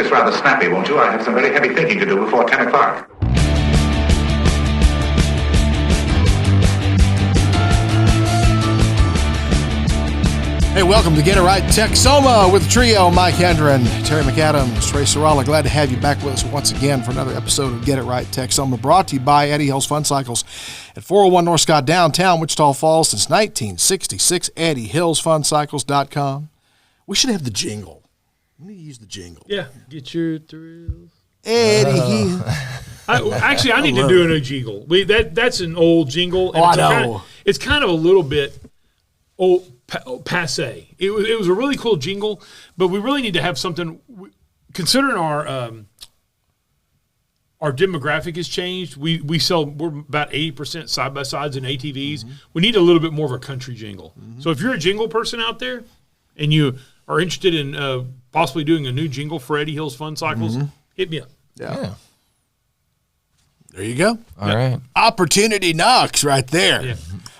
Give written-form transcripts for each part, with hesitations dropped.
this rather snappy, won't you? I have some very heavy thinking to do before 10 o'clock. Hey, welcome to Get It Right Texoma with the trio, Mike Hendren, Terry McAdams, Trey Serrala. Glad to have you back with us once again for another episode of Get It Right Texoma, brought to you by Eddie Hills Fun Cycles at 401 North Scott, downtown Wichita Falls since 1966. EddieHillsFunCycles.com. We should have the jingle. We need to use the jingle. Yeah, get your thrills. Eddie Hills. I need to do a new jingle. That's an old jingle. And I know. It's kind of a little bit old. Passe. It was a really cool jingle, but we really need to have something. Considering our demographic has changed, we're about 80% side by sides and ATVs. Mm-hmm. We need a little bit more of a country jingle. Mm-hmm. So if you're a jingle person out there and you are interested in possibly doing a new jingle for Eddie Hills Fun Cycles, hit me up. Yeah. There you go. All right. Opportunity knocks right there. Yeah.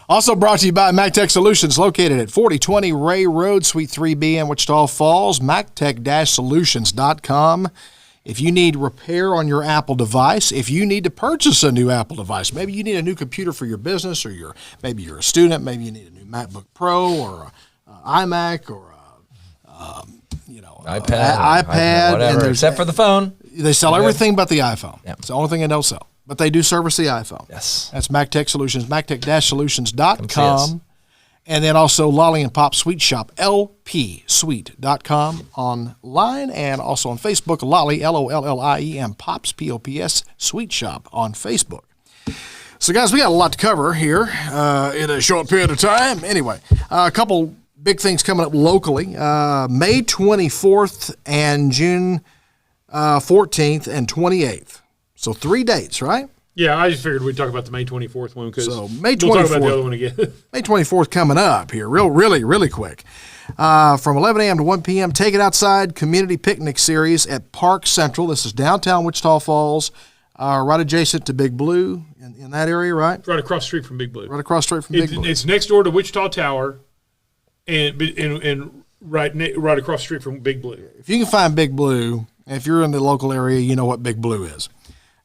Also brought to you by MacTech Solutions, located at 4020 Ray Road, Suite 3B in Wichita Falls, MacTech-Solutions.com. If you need repair on your Apple device, if you need to purchase a new Apple device, maybe you need a new computer for your business, or maybe you're a student, maybe you need a new MacBook Pro or iMac or iPad, whatever, except for the phone. They sell everything but the iPhone. Yep. It's the only thing they don't sell. But they do service the iPhone. Yes. That's MacTech Solutions, MacTech-Solutions.com. And then also Lollie and Pop Sweet Shop, LPSweet.com online, and also on Facebook, Lollie, Lollie, and Pops, Pops, Sweet Shop on Facebook. So, guys, we got a lot to cover here in a short period of time. Anyway, a couple big things coming up locally. May 24th and June 14th and 28th. So 3 dates, right? Yeah, I just figured we'd talk about the May 24th one because May 24th, we'll talk about the other one again. May 24th coming up here, really quick. From 11 a.m. to 1 p.m., Take It Outside Community Picnic Series at Park Central. This is downtown Wichita Falls, right adjacent to Big Blue in that area, right? Right across the street from Big Blue. Right across the street from Big Blue. It's next door to Wichita Tower and right across the street from Big Blue. If you can find Big Blue, if you're in the local area, you know what Big Blue is.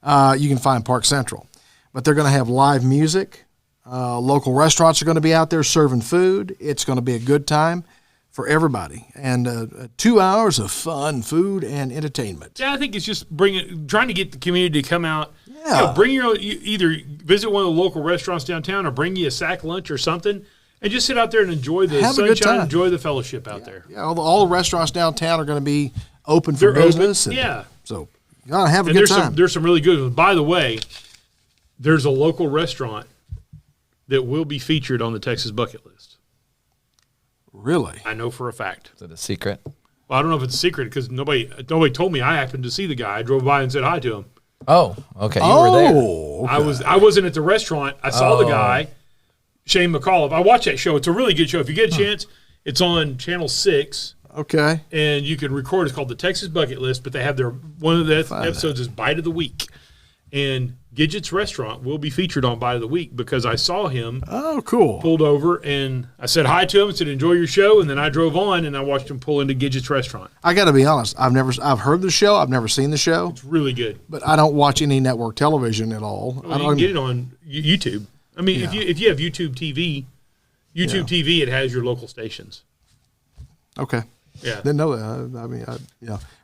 You can find Park Central. But they're going to have live music. Local restaurants are going to be out there serving food. It's going to be a good time for everybody. And 2 hours of fun, food, and entertainment. Yeah, I think it's just trying to get the community to come out. Yeah. Bring either visit one of the local restaurants downtown or bring you a sack lunch or something and just sit out there and enjoy the sunshine, enjoy the fellowship out there. Yeah, all the restaurants downtown are going to be open for business. So you gotta have a good time. There's some really good ones. By the way, there's a local restaurant that will be featured on the Texas bucket list. Really? I know for a fact. Is it a secret? Well, I don't know if it's a secret because nobody told me. I happened to see the guy. I drove by and said hi to him. Oh, okay. You were there. Okay. I wasn't at the restaurant. I saw the guy, Shane McAuliffe. I watched that show. It's a really good show. If you get a chance, it's on Channel 6. Okay. And you can record. It's called the Texas Bucket List, but they have one of the episodes is Bite of the Week. And Gidget's restaurant will be featured on Bite of the Week because I saw him. Oh, cool. Pulled over and I said hi to him and said, enjoy your show. And then I drove on and I watched him pull into Gidget's restaurant. I got to be honest. I've heard the show. I've never seen the show. It's really good. But I don't watch any network television at all. Well, you can get it on YouTube. I mean, if you have YouTube TV, TV, it has your local stations. Okay. Yeah. Didn't know that. I mean,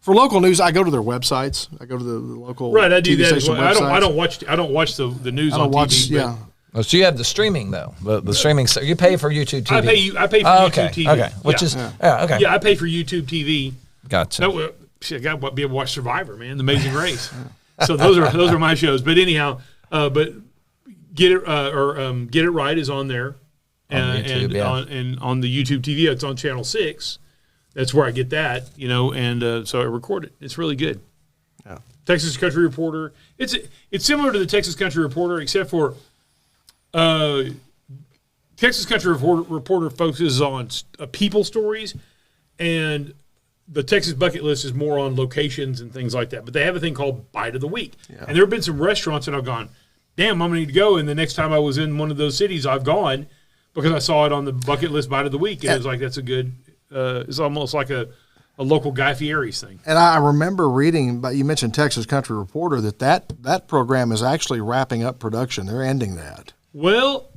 for local news, I go to their websites. I go to the local right. I do TV that as station well. websites. I don't watch the news on TV. Yeah. Oh, so you have the streaming though. The streaming. So you pay for YouTube TV. I pay for YouTube TV. Okay. Which is okay. Yeah, I pay for YouTube TV. Gotcha. I got to be able to watch Survivor, man, The Amazing Race. So those are my shows. But anyhow, Get It Right is on there, on YouTube, and on the YouTube TV, it's on Channel 6. That's where I get that, and so I record it. It's really good. Yeah. Texas Country Reporter. It's similar to the Texas Country Reporter, except for Texas Country Reporter focuses on people stories, and the Texas Bucket List is more on locations and things like that. But they have a thing called Bite of the Week. Yeah. And there have been some restaurants that I've gone, damn, I'm going to need to go. And the next time I was in one of those cities, I've gone because I saw it on the Bucket List Bite of the Week. And it was like, that's a good, it's almost like a local Guy Fieri's thing. And I remember reading, but you mentioned Texas Country Reporter, that program is actually wrapping up production. They're ending that. Well,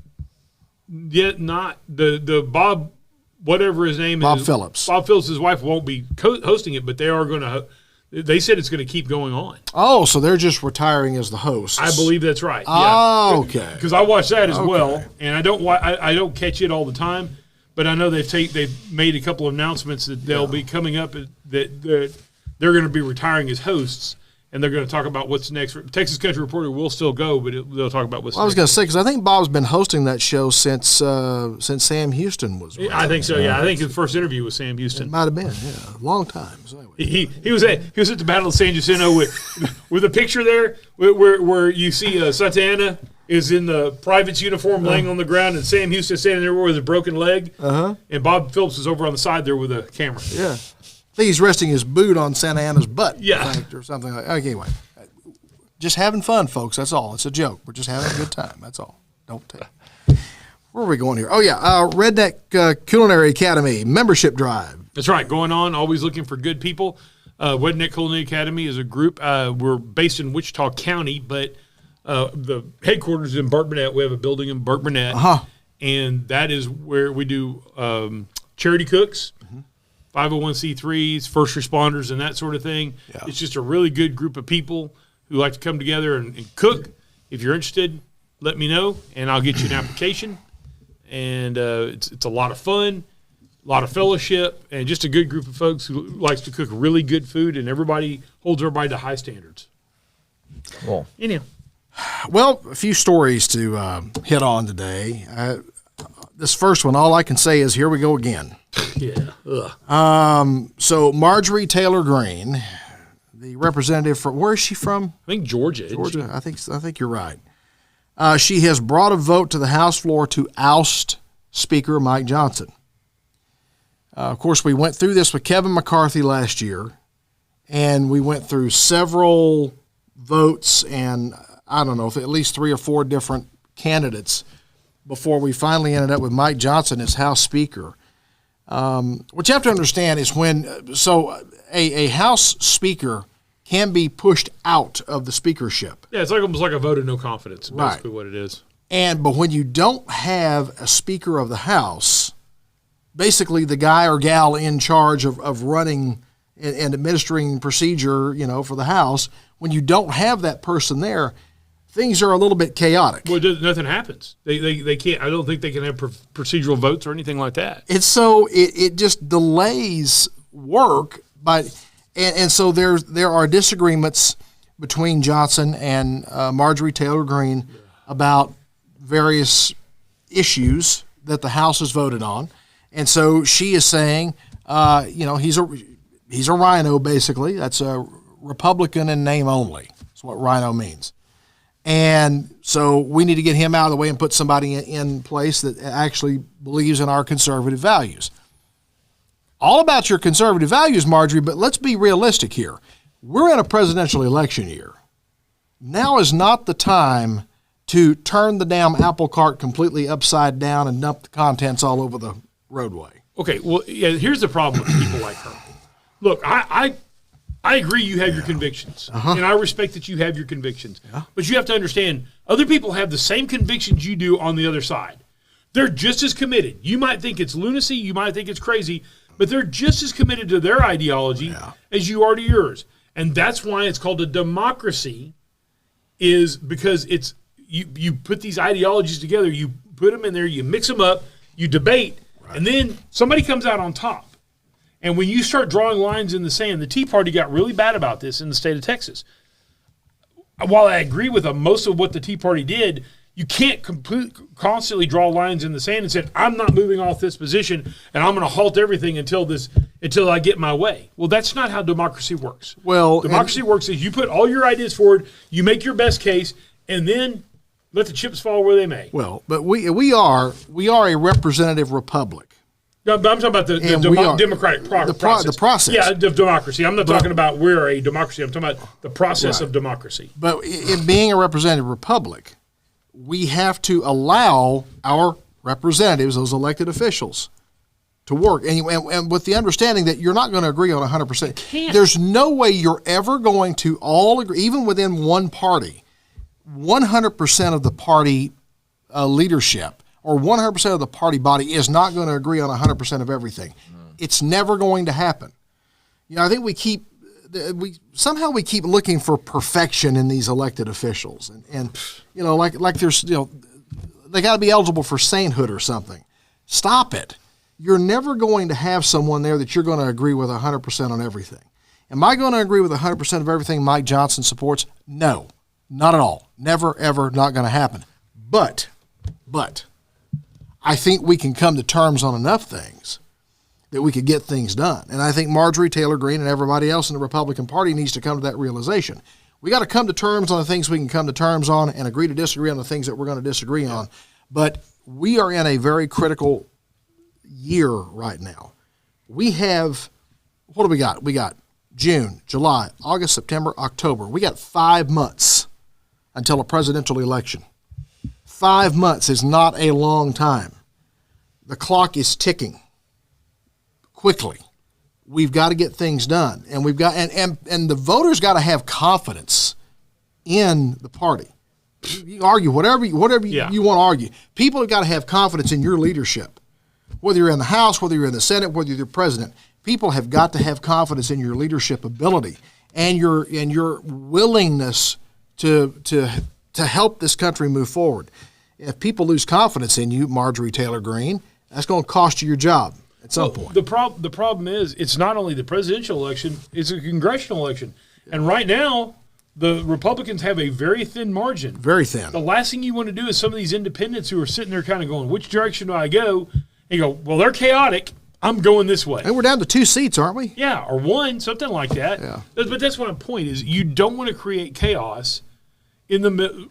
yet not the Bob, whatever his name Bob is. Phillips. Bob Phillips' wife won't be hosting it, but they are going to. They said it's going to keep going on. Oh, so they're just retiring as the hosts. I believe that's right. Oh, okay. Because I watch that as well, and I don't catch it all the time, but I know they've made a couple of announcements that they'll be coming up that they're going to be retiring as hosts, and they're going to talk about what's next. Texas Country Reporter will still go, but they'll talk about what's next. I was going to say, because I think Bob's been hosting that show since Sam Houston was around. I think so, yeah. I think his first interview was Sam Houston. It might have been, yeah. Long time. So anyway. He was at the Battle of San Jacinto with a picture there where you see Santana is in the private's uniform laying on the ground, and Sam Houston standing there with a broken leg, and Bob Phillips is over on the side there with a camera. Yeah. I think he's resting his boot on Santa Anna's butt, or something like that. Okay, anyway, just having fun, folks. That's all. It's a joke. We're just having a good time. That's all. Don't take. Where are we going here? Oh, yeah, Redneck Culinary Academy membership drive. That's right. Going on, always looking for good people. Redneck Culinary Academy is a group. We're based in Wichita County, but the headquarters is in Burke-Burnett. We have a building in Burke-Burnett, and that is where we do charity cooks, 501c3s, first responders, and that sort of thing. Yeah. It's just a really good group of people who like to come together and cook. If you're interested, let me know, and I'll get you an application. And it's a lot of fun, a lot of fellowship, and just a good group of folks who likes to cook really good food, and everybody holds everybody to high standards. Cool. Anyhow. Well, a few stories to hit on today. This first one, all I can say is here we go again. Yeah. Ugh. So Marjorie Taylor Greene, the representative from, where is she from? I think Georgia. Georgia. I think you're right. She has brought a vote to the House floor to oust Speaker Mike Johnson. Of course, we went through this with Kevin McCarthy last year, and we went through several votes and I don't know, at least 3 or 4 different candidates before we finally ended up with Mike Johnson as House Speaker. What you have to understand is a House Speaker can be pushed out of the speakership. Yeah, it's almost like a vote of no confidence, basically what it is. But when you don't have a Speaker of the House, basically the guy or gal in charge of running and administering procedure, for the House, when you don't have that person there, things are a little bit chaotic. Well, nothing happens. They can't. I don't think they can have procedural votes or anything like that. It just delays work, and so there are disagreements between Johnson and Marjorie Taylor Greene about various issues that the House has voted on, and so she is saying, he's a rhino basically. That's a Republican in name only. That's what rhino means. And so we need to get him out of the way and put somebody in place that actually believes in our conservative values. All about your conservative values, Marjorie, but let's be realistic here. We're in a presidential election year. Now is not the time to turn the damn apple cart completely upside down and dump the contents all over the roadway. Okay, well, yeah, here's the problem with people like her. Look, I agree you have your convictions, and I respect that you have your convictions. Yeah. But you have to understand, other people have the same convictions you do on the other side. They're just as committed. You might think it's lunacy, you might think it's crazy, but they're just as committed to their ideology as you are to yours. And that's why it's called a democracy, is because it's you put these ideologies together, you put them in there, you mix them up, you debate, and then somebody comes out on top. And when you start drawing lines in the sand, the Tea Party got really bad about this in the state of Texas. While I agree with most of what the Tea Party did, you can't constantly draw lines in the sand and say, I'm not moving off this position and I'm going to halt everything until I get my way. Well, that's not how democracy works. Well, democracy works is you put all your ideas forward, you make your best case, and then let the chips fall where they may. Well, but we are a representative republic. No, but I'm talking about the democratic process. The process. Yeah, of democracy. I'm not talking about we're a democracy. I'm talking about the process of democracy. But in being a representative republic, we have to allow our representatives, those elected officials, to work, and with the understanding that you're not going to agree on 100%. Can't. There's no way you're ever going to all agree, even within one party, 100% of the party leadership or 100% of the party body is not going to agree on 100% of everything. It's never going to happen. I think we keep looking for perfection in these elected officials, and like there's they got to be eligible for sainthood or something. Stop it. You're never going to have someone there that you're going to agree with 100% on everything. Am I going to agree with 100% of everything Mike Johnson supports? No, not at all. Never, ever, not going to happen. But I think we can come to terms on enough things that we could get things done. And I think Marjorie Taylor Greene and everybody else in the Republican Party needs to come to that realization. We got to come to terms on the things we can come to terms on and agree to disagree on the things that we're going to disagree on. But we are in a very critical year right now. We have, what do we got? We got June, July, August, September, October. We got 5 months until a presidential election. 5 months is not a long time. The clock is ticking quickly. We've got to get things done, and we've got and the voters got to have confidence in the party. You argue whatever you want to argue. People have got to have confidence in your leadership. Whether you're in the House, whether you're in the Senate, whether you're the president, people have got to have confidence in your leadership ability and your willingness to help this country move forward. If people lose confidence in you, Marjorie Taylor Greene, that's going to cost you your job at some point. The problem is it's not only the presidential election, it's a congressional election. And right now, the Republicans have a very thin margin. Very thin. The last thing you want to do is some of these independents who are sitting there kind of going, which direction do I go? And you go, well, they're chaotic. I'm going this way. And we're down to 2 seats, aren't we? Yeah, or one, something like that. Yeah. But that's my point is you don't want to create chaos in the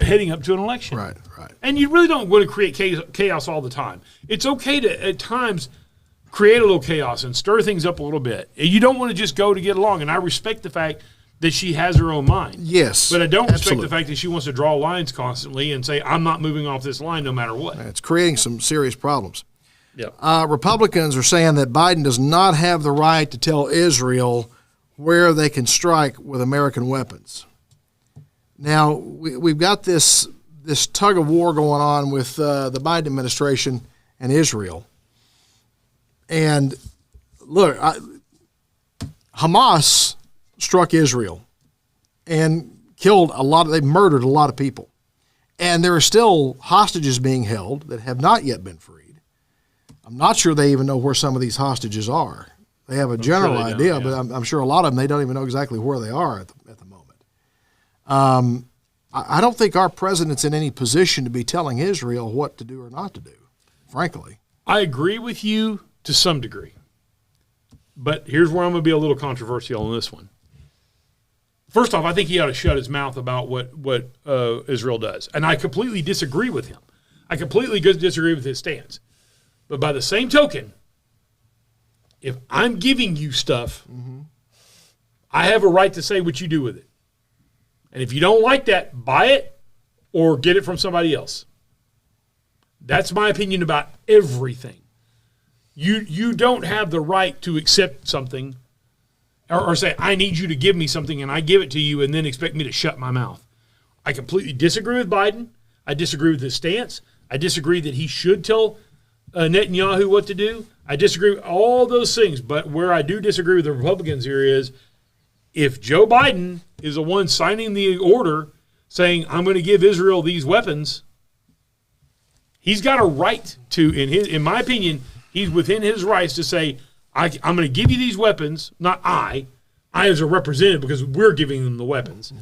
heading up to an election. Right. And you really don't want to create chaos all the time. It's okay to, at times, create a little chaos and stir things up a little bit. You don't want to just go to get along. And I respect the fact that she has her own mind. Yes. But I don't respect the fact that she wants to draw lines constantly and say, I'm not moving off this line no matter what. It's creating some serious problems. Yeah. Republicans are saying that Biden does not have the right to tell Israel where they can strike with American weapons. Now, we've got this tug of war going on with the Biden administration and Israel. And look, Hamas struck Israel and killed they murdered a lot of people. And there are still hostages being held that have not yet been freed. I'm not sure they even know where some of these hostages are. They have a general idea, but I'm sure a lot of them, they don't even know exactly where they are at the moment. I don't think our president's in any position to be telling Israel what to do or not to do, frankly. I agree with you to some degree. But here's where I'm going to be a little controversial on this one. First off, I think he ought to shut his mouth about what Israel does. And I completely disagree with him. I completely disagree with his stance. But by the same token, if I'm giving you stuff, I have a right to say what you do with it. And if you don't like that, buy it or get it from somebody else. That's my opinion about everything. You don't have the right to accept something or say, I need you to give me something and I give it to you and then expect me to shut my mouth. I completely disagree with Biden. I disagree with his stance. I disagree that he should tell Netanyahu what to do. I disagree with all those things. But where I do disagree with the Republicans here is if Joe Biden is the one signing the order saying, I'm going to give Israel these weapons, he's got a right to, in my opinion, he's within his rights to say, I'm going to give you these weapons, not I as a representative because we're giving them the weapons.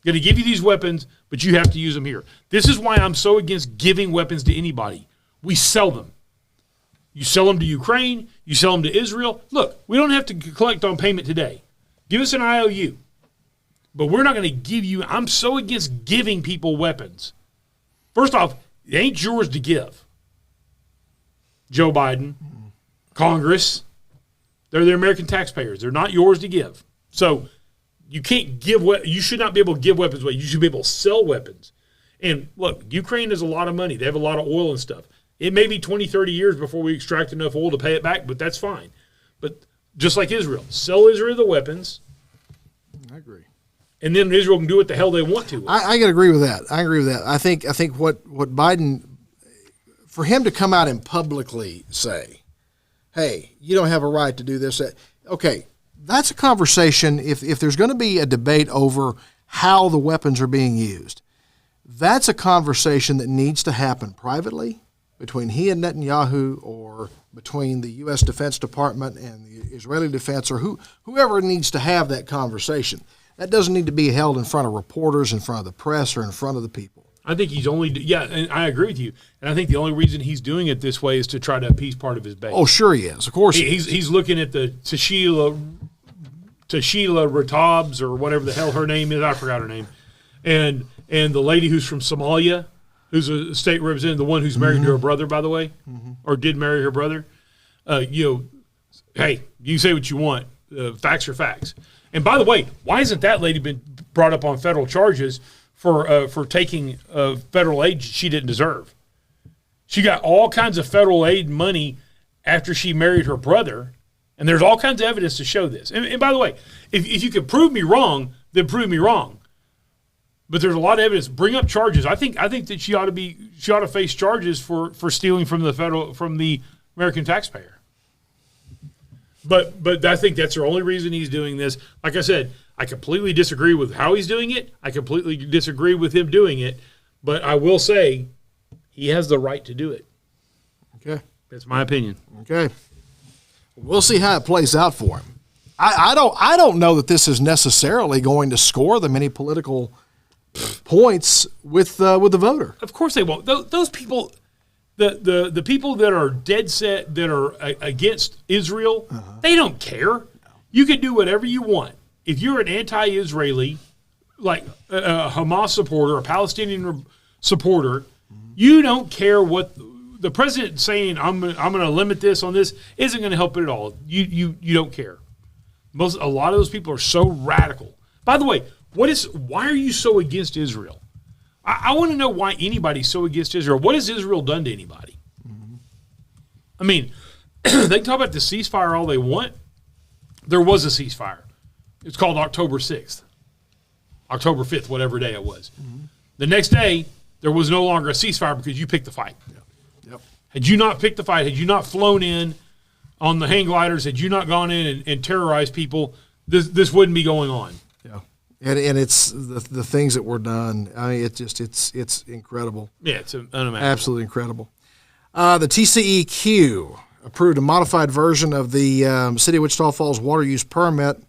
Going to give you these weapons, but you have to use them here. This is why I'm so against giving weapons to anybody. We sell them. You sell them to Ukraine. You sell them to Israel. Look, we don't have to collect on payment today. Give us an IOU. But we're not going to give you – I'm so against giving people weapons. First off, it ain't yours to give. Joe Biden, Congress, they're the American taxpayers. They're not yours to give. So you can't give – you should not be able to give weapons away. You should be able to sell weapons. And look, Ukraine has a lot of money. They have a lot of oil and stuff. It may be 20, 30 years before we extract enough oil to pay it back, but that's fine. But just like Israel, sell Israel the weapons. I agree. And then Israel can do what the hell they want to. I can agree with that. I think what Biden, for him to come out and publicly say, hey, you don't have a right to do this. Okay, that's a conversation. If there's going to be a debate over how the weapons are being used, that's a conversation that needs to happen privately between he and Netanyahu, or between the U.S. Defense Department and the Israeli Defense, or whoever needs to have that conversation. That doesn't need to be held in front of reporters, in front of the press, or in front of the people. I think he's and I agree with you. And I think the only reason he's doing it this way is to try to appease part of his base. Oh, sure he is. Of course he's looking at the Tashila Ratabs, or whatever the hell her name is. I forgot her name. And the lady who's from Somalia, who's a state representative, the one who's married to her brother, by the way, or did marry her brother. Hey, you say what you want. Facts are facts. And by the way, why hasn't that lady been brought up on federal charges for taking federal aid she didn't deserve? She got all kinds of federal aid money after she married her brother, and there's all kinds of evidence to show this. And by the way, if you can prove me wrong, then prove me wrong. But there's a lot of evidence. Bring up charges. I think that she ought to face charges for stealing from the American taxpayer. But I think that's the only reason he's doing this. Like I said, I completely disagree with how he's doing it. I completely disagree with him doing it. But I will say he has the right to do it. Okay. That's my opinion. Okay. We'll see how it plays out for him. I don't know that this is necessarily going to score them any political points with the voter. Of course they won't. Those people, the people that are dead set, that are against Israel, they don't care. You can do whatever you want. If you're an anti-Israeli, like a Hamas supporter, a Palestinian supporter, you don't care what the president saying. I'm going to limit this on this isn't going to help it at all. You don't care. A lot of those people are so radical. By the way, why are you so against Israel? I want to know why anybody's so against Israel. What has Israel done to anybody? I mean, they can talk about the ceasefire all they want. There was a ceasefire. It's called October 6th, October 5th, whatever day it was. The next day, there was no longer a ceasefire because you picked the fight. Yep. Had you not picked the fight, had you not flown in on the hang gliders, had you not gone in and terrorized people, this wouldn't be going on. Yeah. And it's the things that were done. I mean, it's incredible. Yeah, it's unimaginable. Absolutely incredible. The TCEQ approved a modified version of the City of Wichita Falls water use permit,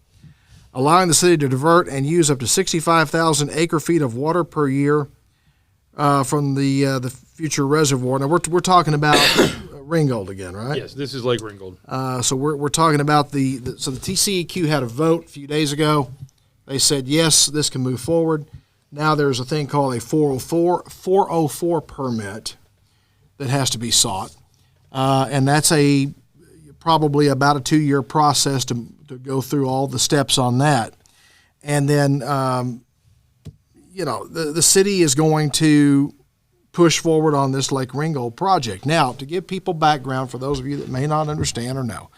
allowing the city to divert and use up to 65,000 acre-feet of water per year from the future reservoir. Now, we're talking about Ringgold again, right? Yes, this is Lake Ringgold. So we're talking about the TCEQ had a vote a few days ago. They said, yes, this can move forward. Now there's a thing called a 404 permit that has to be sought. And that's probably about a 2-year process to go through all the steps on that. And then, the city is going to push forward on this Lake Ringgold project. Now, to give people background, for those of you that may not understand or know,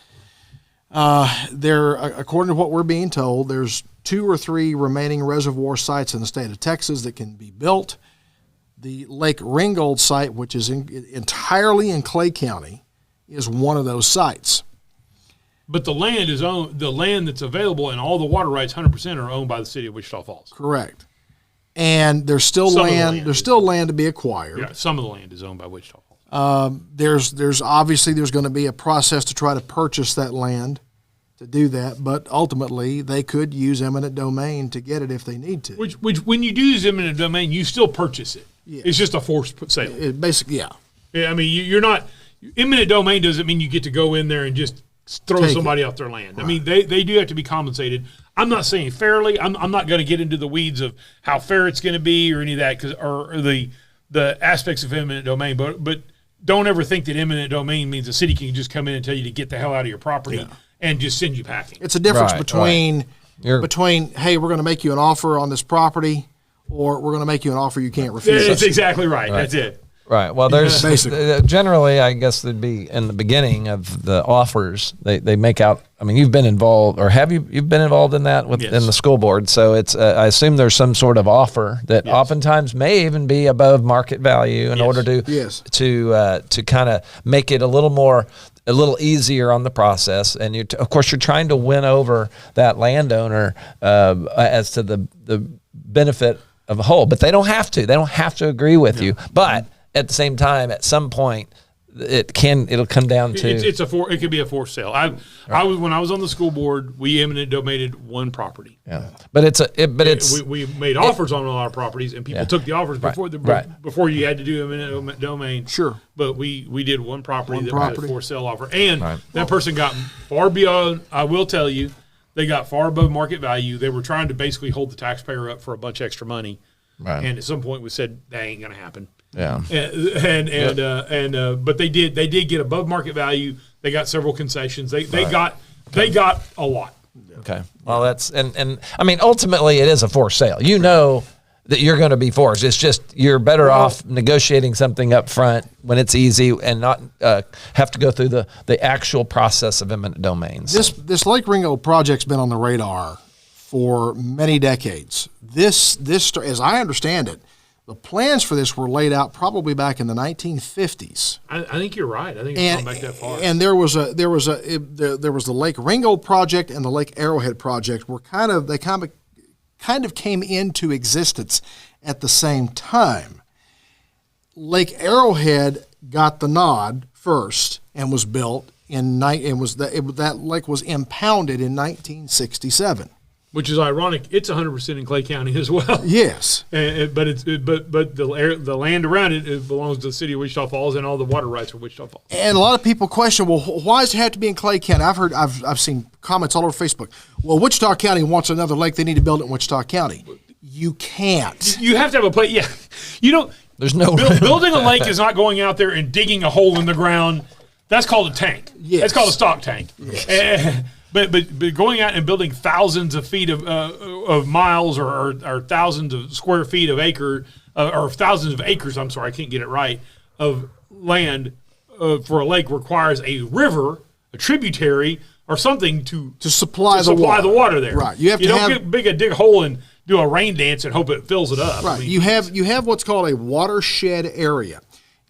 according to what we're being told, there's 2 or 3 remaining reservoir sites in the state of Texas that can be built. The Lake Ringgold site, which is entirely in Clay County, is one of those sites. But the land is owned. The land that's available and all the water rights, 100%, are owned by the city of Wichita Falls. Correct. And there's still land. There's still land to be acquired. Yeah, some of the land is owned by Wichita Falls. There's obviously going to be a process to try to purchase that land to do that, but ultimately they could use eminent domain to get it if they need to. Which when you do use eminent domain, you still purchase it. Yeah. It's just a forced sale. Basically, yeah. Yeah, I mean, you're not eminent domain doesn't mean you get to go in there and just throw somebody off their land. Right. I mean, they do have to be compensated. I'm not saying fairly. I'm not going to get into the weeds of how fair it's going to be or any of that, or the aspects of eminent domain. But don't ever think that eminent domain means the city can just come in and tell you to get the hell out of your property and just send you packing. It's a difference between hey, we're going to make you an offer on this property, or we're going to make you an offer you can't refuse. That's exactly right. That's it. Right. Well, there's Basically. generally, I guess, there'd be in the beginning of the offers, they make out. I mean, you've been involved, or have you've been involved in that in the school board? So it's I assume there's some sort of offer that oftentimes may even be above market value in order to to kind of make it a little easier on the process, and of course you're trying to win over that landowner as to the benefit of a whole, but they don't have to agree with you, but at the same time, at some point, it'll come down to it could be a forced sale. When I was on the school board, we eminent domained one property. Yeah, but we made offers on a lot of properties, and people took the offers before you had to do eminent domain. Sure, but we did one property had a forced sale offer, and that person got far beyond. I will tell you, they got far above market value. They were trying to basically hold the taxpayer up for a bunch of extra money, and at some point we said that ain't going to happen. Yeah, but they did get above market value. They got several concessions. They got a lot. Okay. Well, that's and I mean ultimately it is a forced sale. You know that you're going to be forced. It's just you're better off negotiating something up front when it's easy and not have to go through the actual process of eminent domains. This Lake Ringo project's been on the radar for many decades. This as I understand it, the plans for this were laid out probably back in the 1950s. I think you're right. I think it's gone back that far. And there was the Lake Ringo project and the Lake Arrowhead project were kind of came into existence at the same time. Lake Arrowhead got the nod first and was built that lake was impounded in 1967. Which is ironic. It's 100% in Clay County as well. Yes, but the land around it belongs to the city of Wichita Falls, and all the water rights are Wichita Falls. And a lot of people question, well, why does it have to be in Clay County? I've seen comments all over Facebook. Well, Wichita County wants another lake. They need to build it in Wichita County. You can't. You have to have a place. Yeah, There's no building a lake is not going out there and digging a hole in the ground. That's called a tank. Yes. That's called a stock tank. Yes. But going out and building thousands of feet of miles or thousands of square feet of acre or thousands of acres, I'm sorry, I can't get it right, of land for a lake requires a river, a tributary, or something to supply the water there. Right. You don't dig a hole and do a rain dance and hope it fills it up. Right. I mean, you have what's called a watershed area.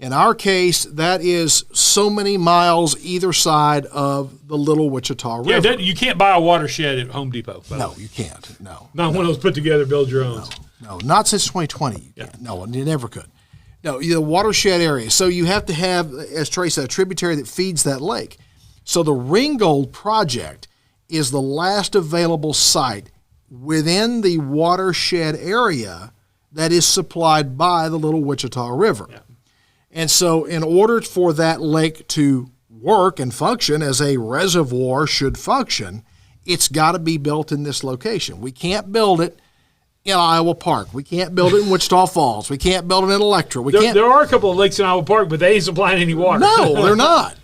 In our case, that is so many miles either side of the Little Wichita River. Yeah, you can't buy a watershed at Home Depot. No, you can't. No. Not one of those put together, build your own. No, not since 2020. You can't. No, you never could. No, the watershed area. So you have to have, as Trey said, a tributary that feeds that lake. So the Ringgold project is the last available site within the watershed area that is supplied by the Little Wichita River. Yeah. And so in order for that lake to work and function as a reservoir should function, it's got to be built in this location. We can't build it in Iowa Park. We can't build it in Wichita Falls. We can't build it in Electra. There are a couple of lakes in Iowa Park, but they ain't supplying any water. No, they're not.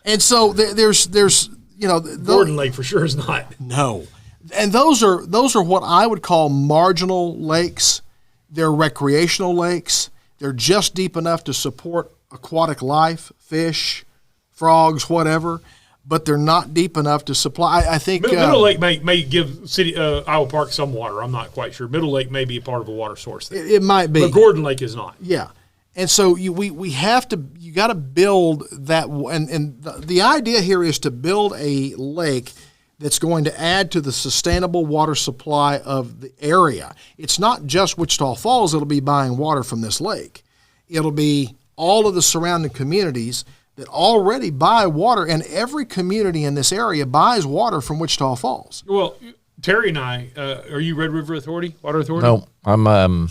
And so there's Gordon Lake for sure is not. No. And those are what I would call marginal lakes. They're recreational lakes. They're just deep enough to support aquatic life, fish, frogs, whatever, but they're not deep enough to supply. I think Middle Lake may give city Iowa Park some water. I'm not quite sure. Middle Lake may be a part of a water source there. It might be, but Gordon Lake is not. Yeah, and so you got to build that, and the idea here is to build a lake that's going to add to the sustainable water supply of the area. It's not just Wichita Falls that'll be buying water from this lake. It'll be all of the surrounding communities that already buy water, and every community in this area buys water from Wichita Falls. Well, Terry and I, are you Red River Authority, Water Authority? No, I'm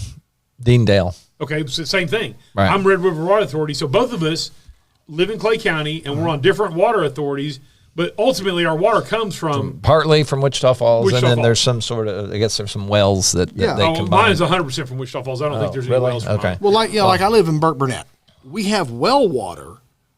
Deandale. Okay, it's the same thing. Right. I'm Red River Water Authority, so both of us live in Clay County, and we're on different water authorities. But ultimately, our water comes from partly from Wichita Falls, and then Falls. There's some sort of, I guess there's some wells that they combine. Mine is 100% from Wichita Falls. I don't think there's any wells from mine. Well, like I live in Burke Burnett. We have well water,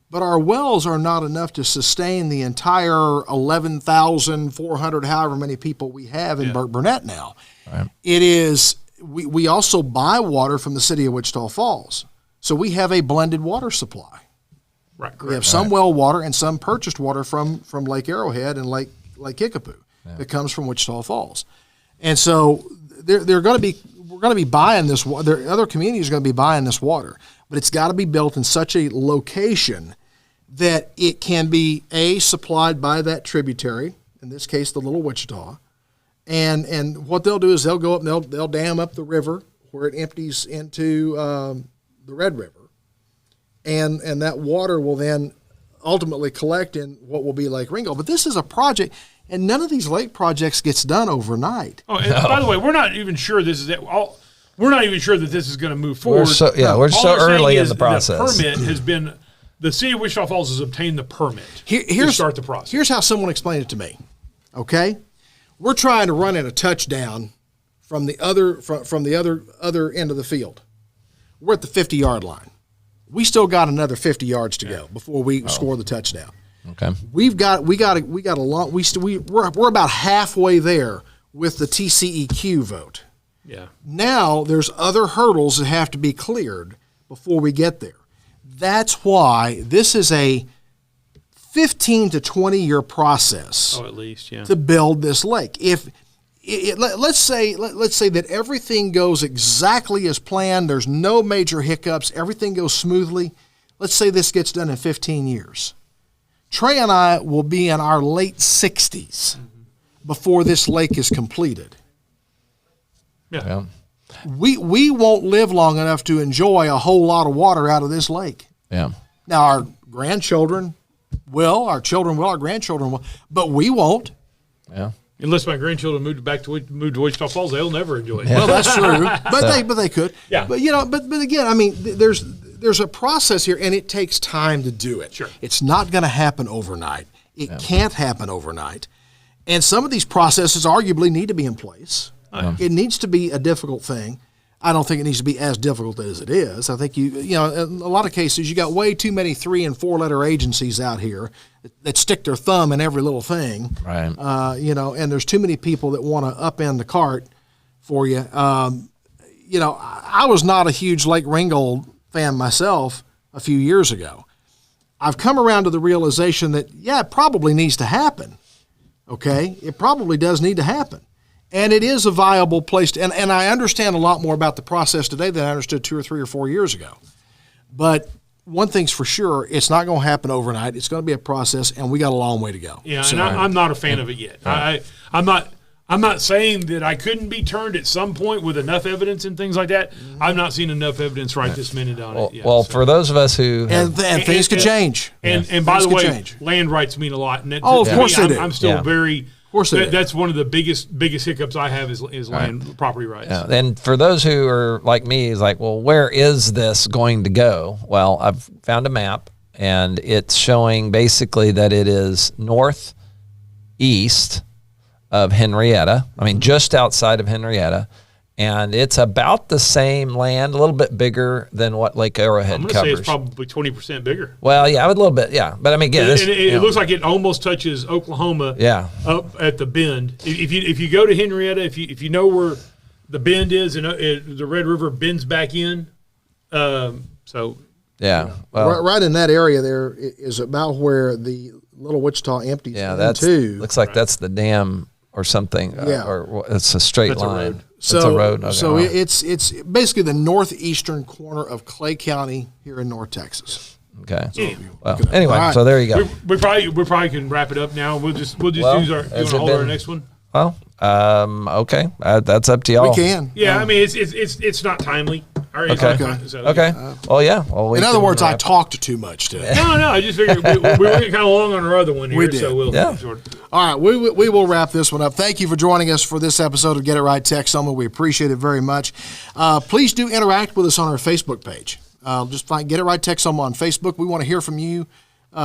but our wells are not enough to sustain the entire 11,400, however many people we have in Burke Burnett now. Right. It is. We also buy water from the city of Wichita Falls. So we have a blended water supply. Right. Correct. We have some well water and some purchased water from Lake Arrowhead and Lake Kickapoo that comes from Wichita Falls. And so we're going to be buying this water. Other communities are going to be buying this water, but it's got to be built in such a location that it can be supplied by that tributary, in this case the Little Wichita, and what they'll do is they'll go up and they'll dam up the river where it empties into the Red River, and that water will then ultimately collect in what will be Lake Ringgold. But this is a project. And none of these lake projects gets done overnight. Oh, and by the way, we're not even sure this is it. We're not even sure that this is going to move forward. We're so early in the process. The permit has been the city of Wichita Falls has obtained the permit to start the process. Here's how someone explained it to me. Okay, we're trying to run in a touchdown from the other end of the field. We're at the 50-yard line. We still got another 50 yards to go before we score the touchdown. Okay. We're about halfway there with the TCEQ vote. Yeah. Now there's other hurdles that have to be cleared before we get there. That's why this is a 15 to 20 year process. Oh, at least, yeah. To build this lake. Let's say that everything goes exactly as planned. There's no major hiccups. Everything goes smoothly. Let's say this gets done in 15 years. Trey and I will be in our late 60s before this lake is completed. Yeah. We won't live long enough to enjoy a whole lot of water out of this lake. Yeah. Now, our grandchildren will, our grandchildren will, but we won't. Yeah. Unless my grandchildren move to Wichita Falls, they'll never enjoy it. Well, that's true, but they could. Yeah. But but again, I mean, there's a process here, and it takes time to do it. Sure. It's not going to happen overnight. It can't happen overnight. And some of these processes arguably need to be in place. It needs to be a difficult thing. I don't think it needs to be as difficult as it is. I think in a lot of cases, you got way too many 3- and 4-letter agencies out here that stick their thumb in every little thing. Right. And there's too many people that want to upend the cart for you. I was not a huge Lake Ringgold fan myself a few years ago. I've come around to the realization that, it probably needs to happen. Okay? It probably does need to happen. And it is a viable place and I understand a lot more about the process today than I understood 2 or 3 or 4 years ago. But one thing's for sure, it's not going to happen overnight. It's going to be a process, and we got a long way to go. Yeah, so, and I'm not a fan of it yet. I'm not saying that I couldn't be turned at some point with enough evidence and things like that. I've not seen enough evidence right this minute on it yet. Well, for those of us who and things could change. And by the way, land rights mean a lot. And of course they do. I'm still very. Of course, that's one of the biggest hiccups I have is land property rights. Yeah. And for those who are like me, is like, well, where is this going to go? Well, I've found a map, and it's showing basically that it is northeast of Henrietta. I mean, just outside of Henrietta. And it's about the same land, a little bit bigger than what Lake Arrowhead covers. I'm going to say it's probably 20% bigger. Well, yeah, a little bit, yeah. But I mean, again, it looks like it almost touches Oklahoma. Yeah. Up at the bend. If you go to Henrietta, if you know where the bend is, and the Red River bends back in, so yeah, well, right in that area there is about where the Little Wichita empties. Yeah, looks like that's the dam or something. Or it's a straight line. A road. It's a road. Okay. So it's basically the northeastern corner of Clay County here in North Texas. Okay. So, anyway, right. so there you go. We probably can wrap it up now. We'll just use our. You want to hold our next one? Well, okay, that's up to y'all. We can. Yeah, I mean it's not timely. Okay. Well, yeah. Well, in other words, I talked too much today. No. I just figured we were kind of long on our other one here. We did. So we'll All right, we will wrap this one up. Thank you for joining us for this episode of Get It Right Texoma. We appreciate it very much. Please do interact with us on our Facebook page. Just find Get It Right Texoma on Facebook. We want to hear from you.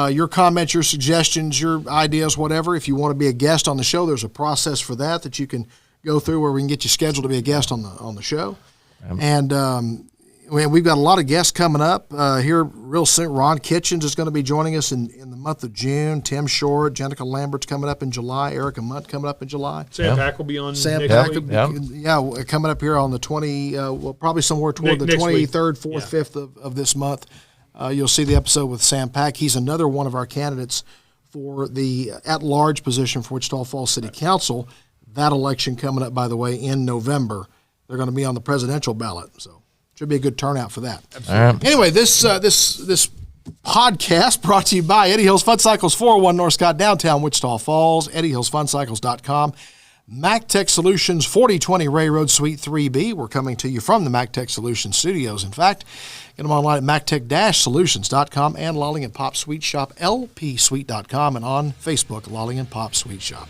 Your comments, your suggestions, your ideas, whatever. If you want to be a guest on the show, there's a process for that you can go through where we can get you scheduled to be a guest on the show. And we've got a lot of guests coming up here real soon. Ron Kitchens is going to be joining us in the month of June. Tim Short, Jenica Lambert's coming up in July. Erica Munt coming up in July. Sam Pack will be on Sam next Pack, week. coming up here on the 20, probably somewhere toward the 23rd, 4th, 5th of this month. You'll see the episode with Sam Pack. He's another one of our candidates for the at-large position for Wichita Falls City Council. That election coming up, by the way, in November. They're going to be on the presidential ballot, so should be a good turnout for that. Absolutely. Anyway, this podcast brought to you by Eddie Hills Fun Cycles, 401 North Scott, downtown Wichita Falls, eddiehillsfuncycles.com. MacTech Solutions, 4020 Ray Road, Suite 3B. We're coming to you from the MacTech Solutions studios. In fact, get them online at mactech-solutions.com and Lollie and Pop Sweet Shop, lpsweet.com, and on Facebook, Lollie and Pop Sweet Shop.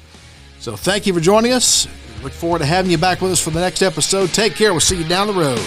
So thank you for joining us. Look forward to having you back with us for the next episode. Take care. We'll see you down the road.